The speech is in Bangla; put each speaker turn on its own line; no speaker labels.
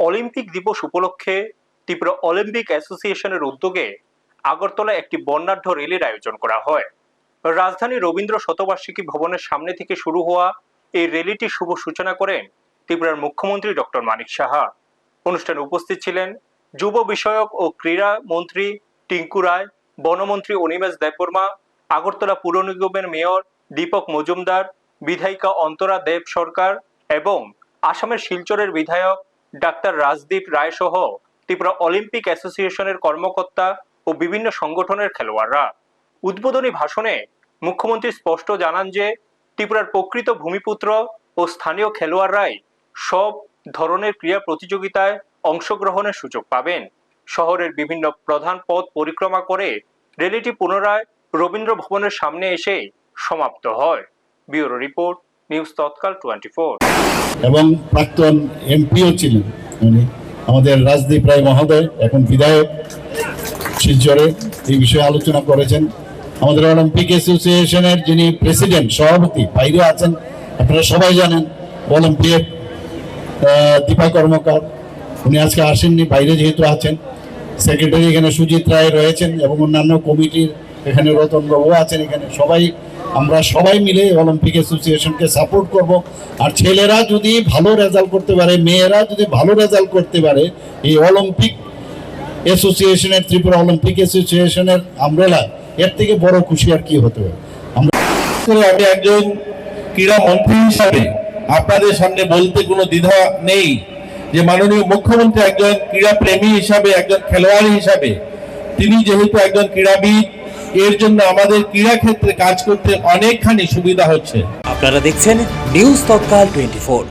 অলিম্পিক দিবস উপলক্ষে ত্রিপুরা অলিম্পিক অ্যাসোসিয়েশনের উদ্যোগে আগরতলা একটি বর্ণাঢ্য র্যালির আয়োজন করা হয়। রাজধানী রবীন্দ্র শতবার্ষিকী ভবনের সামনে থেকে শুরু হওয়া এই র্যালিটির শুভ সূচনা করেন ত্রিপুরার মুখ্যমন্ত্রী ডক্টর মানিক সাহা। অনুষ্ঠানে উপস্থিত ছিলেন যুব বিষয়ক ও ক্রীড়া মন্ত্রী টিঙ্কু রায়, বনমন্ত্রী অনিমেষ দেববর্মা, আগরতলা পুর নিগমের মেয়র দীপক মজুমদার, বিধায়িকা অন্তরা দেব সরকার এবং আসামের শিলচরের বিধায়ক ডাক্তার রাজদীপ রায় সহ ত্রিপুরা অলিম্পিক অ্যাসোসিয়েশনের কর্মকর্তা ও বিভিন্ন সংগঠনের খেলোয়াড়রা। উদ্বোধনী ভাষণে মুখ্যমন্ত্রী স্পষ্ট জানান যে ত্রিপুরার প্রকৃত ভূমিপুত্র ও স্থানীয় খেলোয়াড়রাই সব ধরনের ক্রীড়া প্রতিযোগিতায় অংশগ্রহণের সুযোগ পাবেন। শহরের বিভিন্ন প্রধান পথ পরিক্রমা করে র্যালিটি পুনরায় রবীন্দ্র ভবনের সামনে এসে সমাপ্ত হয়। ব্যুরো রিপোর্ট, নিউজ তৎকাল 24।
এবং প্রাক্তন এমপিও ছিলেন আমাদের রাজদীপ রায় মহোদয়, এখন বিধায়ক শিলচরে, এই বিষয়ে আলোচনা করেছেন। আমাদের অলিম্পিক অ্যাসোসিয়েশনের যিনি প্রেসিডেন্ট, সভাপতি বাইরে আছেন, আপনারা সবাই জানেন, অলিম্পিক দীপা কর্মকার, উনি আজকে আসেননি, বাইরে যেহেতু আছেন। সেক্রেটারি এখানে সুজিত রায় রয়েছেন এবং অন্যান্য কমিটির এখানে রতন বাবু আছেন। এখানে আমরা সবাই মিলে অলিম্পিক অ্যাসোসিয়েশনকে সাপোর্ট করব। আর ছেলেরা যদি ভালো রেজাল্ট করতে পারে, মেয়েরা যদি ভালো রেজাল্ট করতে পারে, এই অলিম্পিক অ্যাসোসিয়েশনের, ত্রিপুরা অলিম্পিক অ্যাসোসিয়েশনের আমব্রেলা, এর থেকে বড় খুশি আর কি হতে পারে।
আমি একজন ক্রীড়া মন্ত্রী হিসাবে আপনাদের সামনে বলতে কোনো দ্বিধা নেই যে মাননীয় মুখ্যমন্ত্রী একজন ক্রীড়া প্রেমী হিসাবে, একজন খেলোয়াড় হিসাবে, তিনি যেহেতু একজন ক্রীড়াবিদ, এর জন্য আমাদের ক্রীড়া ক্ষেত্রে কাজ করতে অনেকখানি সুবিধা হচ্ছে।
আপনারা দেখছেন নিউজ তৎকাল 24।